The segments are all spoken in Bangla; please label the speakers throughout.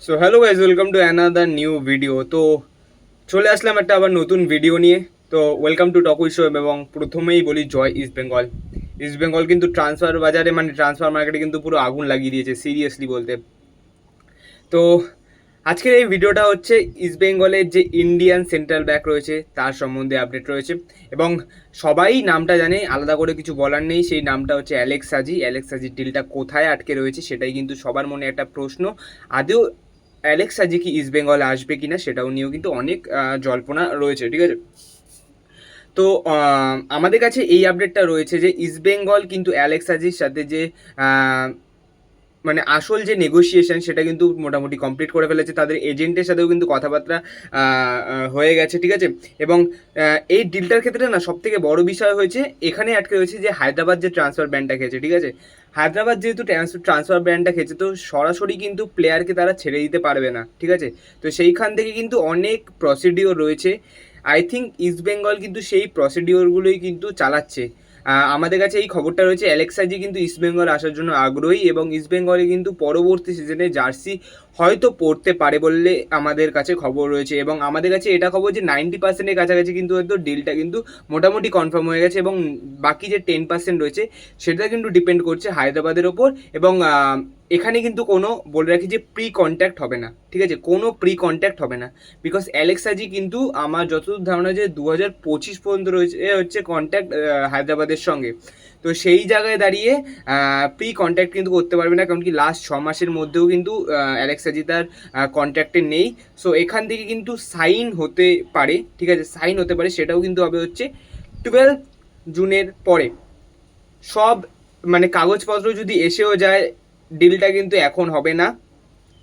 Speaker 1: So hello guys, welcome to another new video. তো চলে আসলাম একটা আবার নতুন ভিডিও নিয়ে। তো welcome to talk with Shoaib. এবং প্রথমেই বলি জয় ইস্ট বেঙ্গল। ইস্ট বেঙ্গল কিন্তু ট্রান্সফার বাজারে মানে ট্রান্সফার মার্কেটে কিন্তু পুরো আগুন লাগিয়ে দিয়েছে সিরিয়াসলি বলতে। তো আজকের এই ভিডিওটা হচ্ছে ইস্ট বেঙ্গলের যে ইন্ডিয়ান সেন্ট্রাল ব্যাক রয়েছে তার সম্বন্ধে আপডেট রয়েছে। এবং সবাই নামটা জানে, আলাদা করে কিছু বলার নেই। সেই নামটা হচ্ছে অ্যালেক্স সাজি। অ্যালেক্স সাজির ডিলটা কোথায় আটকে রয়েছে সেটাই কিন্তু সবার মনে একটা প্রশ্ন। আদৌ অ্যালেক্স সাজি কি ইস্ট বেঙ্গল আসবে কিনা সেটাও নিয়েও কিন্তু অনেক জল্পনা রয়েছে, ঠিক আছে। তো আমাদের কাছে এই আপডেটটা রয়েছে যে ইস্ট বেঙ্গল কিন্তু অ্যালেক্স সাজির সাথে যে মানে আসল যে নেগোসিয়েশন সেটা কিন্তু মোটামুটি কমপ্লিট করে ফেলেছে। তাদের এজেন্টের সাথেও কিন্তু কথাবার্তা হয়ে গেছে, ঠিক আছে। এবং এই ডিলটার ক্ষেত্রে না সব থেকে বড় বিষয় হয়েছে এখানে আটকে রয়েছে যে হায়দ্রাবাদ যে ট্রান্সফার ব্যানটা খেয়েছে, ঠিক আছে। হায়দ্রাবাদ যেহেতু ট্রান্সফার ব্যানটা খেয়েছে, তো সরাসরি কিন্তু প্লেয়ারকে তারা ছেড়ে দিতে পারবে না, ঠিক আছে। তো সেইখান থেকে কিন্তু অনেক প্রসিডিওর রয়েছে। আই থিঙ্ক ইস্ট বেঙ্গল কিন্তু সেই প্রসিডিওরগুলোই কিন্তু চালাচ্ছে। আমাদের কাছে এই খবরটা রয়েছে অ্যালেক্স সাজি কিন্তু ইস্ট বেঙ্গল আসার জন্য আগ্রহী, এবং ইস্ট বেঙ্গলে কিন্তু পরবর্তী সিজনে জার্সি হয়তো পড়তে পারে বললে আমাদের কাছে খবর রয়েছে। এবং আমাদের কাছে এটা খবর যে 90%-এর কাছাকাছি কিন্তু হয়তো ডিলটা কিন্তু মোটামুটি কনফার্ম হয়ে গেছে, এবং বাকি যে 10% রয়েছে সেটা কিন্তু ডিপেন্ড করছে হায়দ্রাবাদের ওপর। এবং এখানে কিন্তু কোনো বলে রাখি যে প্রি কন্ট্যাক্ট হবে না, ঠিক আছে। কোনো প্রি কন্ট্যাক্ট হবে না, বিকজ অ্যালেক্স সাজি কিন্তু আমার যতদূর ধারণা যে 2025 পর্যন্ত রয়েছে হচ্ছে কন্ট্যাক্ট হায়দ্রাবাদের সঙ্গে। তো সেই জায়গায় দাঁড়িয়ে প্রি কন্ট্যাক্ট কিন্তু করতে পারবে না, কারণ কি লাস্ট 6 মাসের মধ্যেও কিন্তু অ্যালেক্স সাজি তার কন্ট্যাক্টে নেই। সো এখান থেকে কিন্তু সাইন হতে পারে, ঠিক আছে, সাইন হতে পারে। সেটাও কিন্তু হবে হচ্ছে 12 জুনের পরে। সব মানে কাগজপত্র যদি এসেও যায়, ডিলটা কিন্তু এখন হবে না।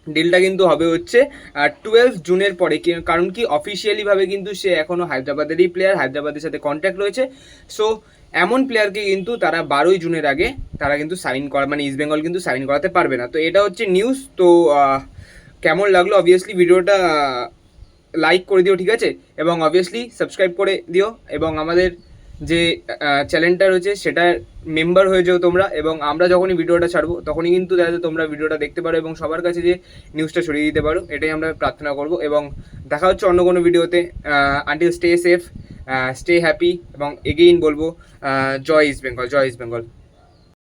Speaker 1: ডিলটা কিন্তু হবে হচ্ছে 12 জুনের পরে। কারণ কি অফিসিয়ালিভাবে কিন্তু সে এখনও হায়দ্রাবাদেরই প্লেয়ার, হায়দ্রাবাদের সাথে কন্ট্যাক্ট রয়েছে। সো এমন প্লেয়ারকে কিন্তু তারা 12 জুনের আগে তারা কিন্তু সাইন করা মানে ইস্ট বেঙ্গল কিন্তু সাইন করাতে পারবে না। তো এটা হচ্ছে নিউজ। তো কেমন লাগলো অবভিয়াসলি ভিডিওটা লাইক করে দিও, ঠিক আছে। এবং অবভিয়াসলি সাবস্ক্রাইব করে দিও, এবং আমাদের যে চ্যানেলটা রয়েছে সেটার মেম্বার হয়ে যাও তোমরা। এবং আমরা যখনই ভিডিওটা ছাড়বো তখনই কিন্তু যাতে তোমরা ভিডিওটা দেখতে পারো এবং সবার কাছে যে নিউজটা ছড়িয়ে দিতে পারো, এটাই আমরা প্রার্থনা করব। এবং দেখা হচ্ছে অন্য কোনো ভিডিওতে। Until stay safe, stay happy, এবং এগেইন বলবো জয় ইস্ট বেঙ্গল, জয় ইস্ট বেঙ্গল।